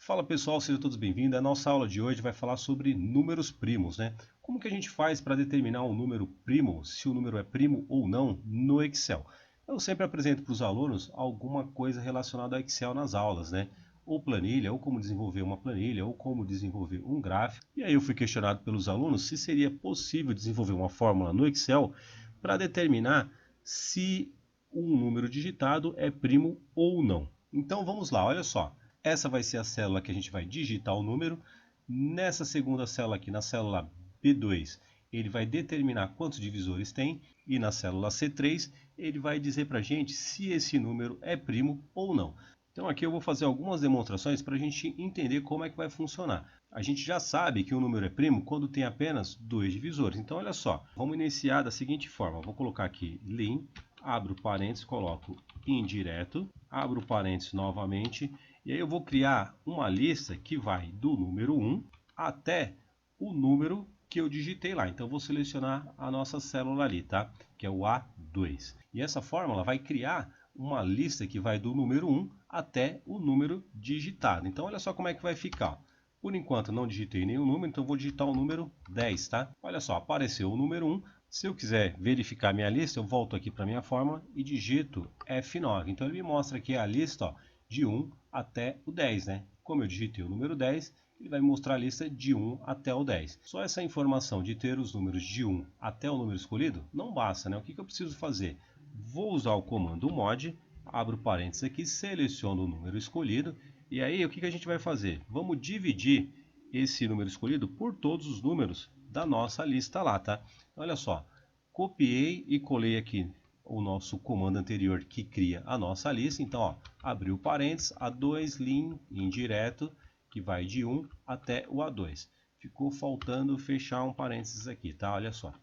Fala pessoal, sejam todos bem-vindos. A nossa aula de hoje vai falar sobre números primos, né? Como que a gente faz para determinar um número primo, se o número é primo ou não, no Excel? Eu sempre apresento para os alunos alguma coisa relacionada ao Excel nas aulas, né? Ou planilha, ou como desenvolver uma planilha, ou como desenvolver um gráfico. E aí eu fui questionado pelos alunos se seria possível desenvolver uma fórmula no Excel para determinar se um número digitado é primo ou não. Então vamos lá, olha só. Essa vai ser a célula que a gente vai digitar o número. Nessa segunda célula aqui, na célula B2, ele vai determinar quantos divisores tem. E na célula C3, ele vai dizer para a gente se esse número é primo ou não. Então aqui eu vou fazer algumas demonstrações para a gente entender como é que vai funcionar. A gente já sabe que um número é primo quando tem apenas dois divisores. Então olha só, vamos iniciar da seguinte forma. Vou colocar aqui lim, abro parênteses, coloco indireto, abro parênteses novamente. E aí eu vou criar uma lista que vai do número 1 até o número que eu digitei lá. Então eu vou selecionar a nossa célula ali, tá? Que é o A2. E essa fórmula vai criar uma lista que vai do número 1 até o número digitado. Então olha só como é que vai ficar. Por enquanto não digitei nenhum número, então vou digitar o número 10, tá? Olha só, apareceu o número 1. Se eu quiser verificar minha lista, eu volto aqui para minha fórmula e digito F9. Então ele me mostra aqui a lista, ó, de 1 até o 10, né? Como eu digitei o número 10, ele vai me mostrar a lista de 1 até o 10. Só essa informação de ter os números de 1 até o número escolhido não basta, né? O que eu preciso fazer? Vou usar o comando mod, abro parênteses aqui, seleciono o número escolhido, e aí o que a gente vai fazer? Vamos dividir esse número escolhido por todos os números da nossa lista lá, tá? Olha só, copiei e colei aqui o nosso comando anterior que cria a nossa lista. Então, ó, abriu parênteses, A2 lim indireto, que vai de 1 até o A2. Ficou faltando fechar um parênteses aqui, tá? Olha só,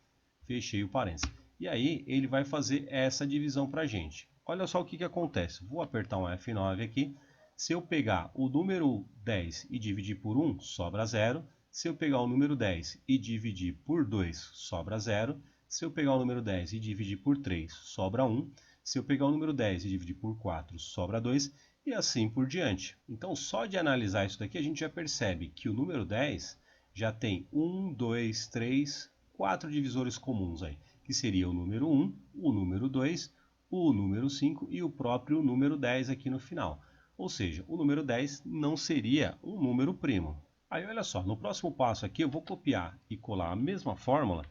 fechei o parênteses. E aí ele vai fazer essa divisão para a gente. Olha só o que acontece. Vou apertar um F9 aqui. Se eu pegar o número 10 e dividir por 1, sobra 0. Se eu pegar o número 10 e dividir por 2, sobra 0. Se eu pegar o número 10 e dividir por 3, sobra 1. Se eu pegar o número 10 e dividir por 4, sobra 2. E assim por diante. Então, só de analisar isso daqui, a gente já percebe que o número 10 já tem 1, 2, 3, 4 divisores comuns aí, que seria o número 1, o número 2, o número 5 e o próprio número 10 aqui no final. Ou seja, o número 10 não seria um número primo. Aí olha só, no próximo passo aqui eu vou copiar e colar a mesma fórmula.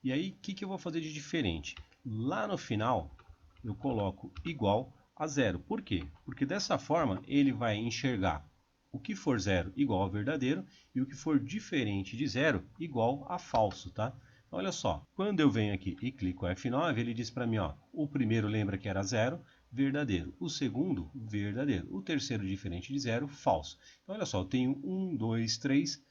E aí, o que eu vou fazer de diferente? Lá no final, eu coloco igual a zero. Por quê? Porque dessa forma, ele vai enxergar o que for zero igual a verdadeiro e o que for diferente de zero igual a falso, tá? Olha só, quando eu venho aqui e clico F9, ele diz para mim, ó, o primeiro lembra que era zero, verdadeiro. O segundo, verdadeiro. O terceiro, diferente de zero, falso. Então, olha só, eu tenho 1, 2, 3,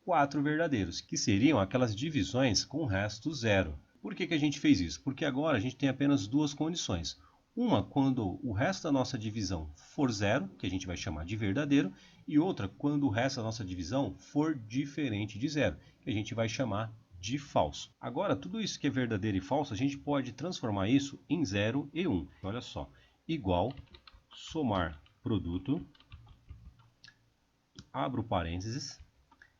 4 verdadeiros, que seriam aquelas divisões com resto zero. Por que a gente fez isso? Porque agora a gente tem apenas duas condições. Uma, quando o resto da nossa divisão for zero, que a gente vai chamar de verdadeiro, e outra, quando o resto da nossa divisão for diferente de zero, que a gente vai chamar de falso. Agora, tudo isso que é verdadeiro e falso, a gente pode transformar isso em 0 e 1. Olha só, igual, somar produto, abro parênteses,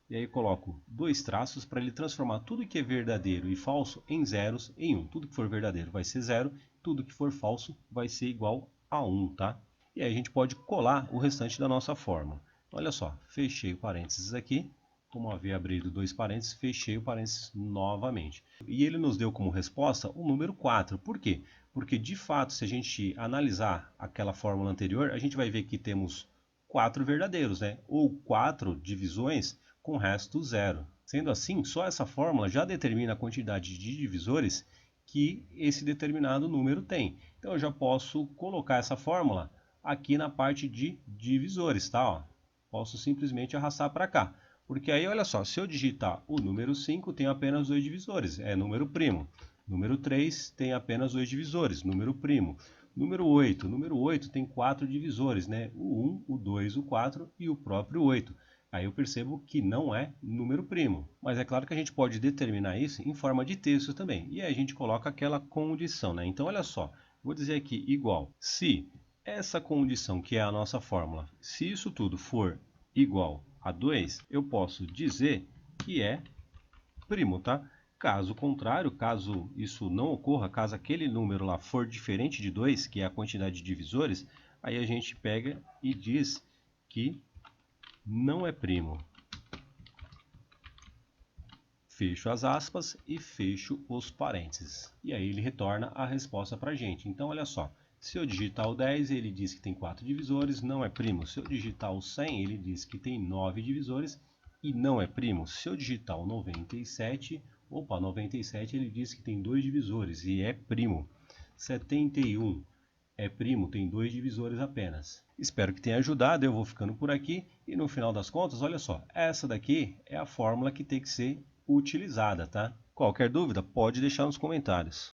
e aí coloco dois traços para ele transformar tudo que é verdadeiro e falso em zeros em 1. Tudo que for verdadeiro vai ser 0, tudo que for falso vai ser igual a 1, tá? E aí a gente pode colar o restante da nossa forma. Olha só, fechei o parênteses aqui. Como havia abrido dois parênteses, fechei o parênteses novamente. E ele nos deu como resposta o número 4. Por quê? Porque de fato, se a gente analisar aquela fórmula anterior, a gente vai ver que temos 4 verdadeiros, né? Ou 4 divisões com resto zero. Sendo assim, só essa fórmula já determina a quantidade de divisores que esse determinado número tem. Então eu já posso colocar essa fórmula aqui na parte de divisores, tá? Ó, posso simplesmente arrastar para cá. Porque aí, olha só, se eu digitar o número 5, tem apenas dois divisores, é número primo. Número 3 tem apenas dois divisores, número primo. Número 8 tem quatro divisores, né? O 1, o 2, o 4 e o próprio 8. Aí eu percebo que não é número primo. Mas é claro que a gente pode determinar isso em forma de texto também. E aí a gente coloca aquela condição, né? Então olha só, vou dizer aqui igual. Se essa condição, que é a nossa fórmula, se isso tudo for igual a 2, eu posso dizer que é primo, tá? Caso contrário, caso isso não ocorra, caso aquele número lá for diferente de 2, que é a quantidade de divisores, aí a gente pega e diz que não é primo. Fecho as aspas e fecho os parênteses. E aí ele retorna a resposta para a gente. Então, olha só. Se eu digitar o 10, ele diz que tem 4 divisores, não é primo. Se eu digitar o 100, ele diz que tem 9 divisores e não é primo. Se eu digitar o 97, 97 ele diz que tem 2 divisores e é primo. 71 é primo, tem 2 divisores apenas. Espero que tenha ajudado, eu vou ficando por aqui e no final das contas, olha só, essa daqui é a fórmula que tem que ser utilizada, tá? Qualquer dúvida, pode deixar nos comentários.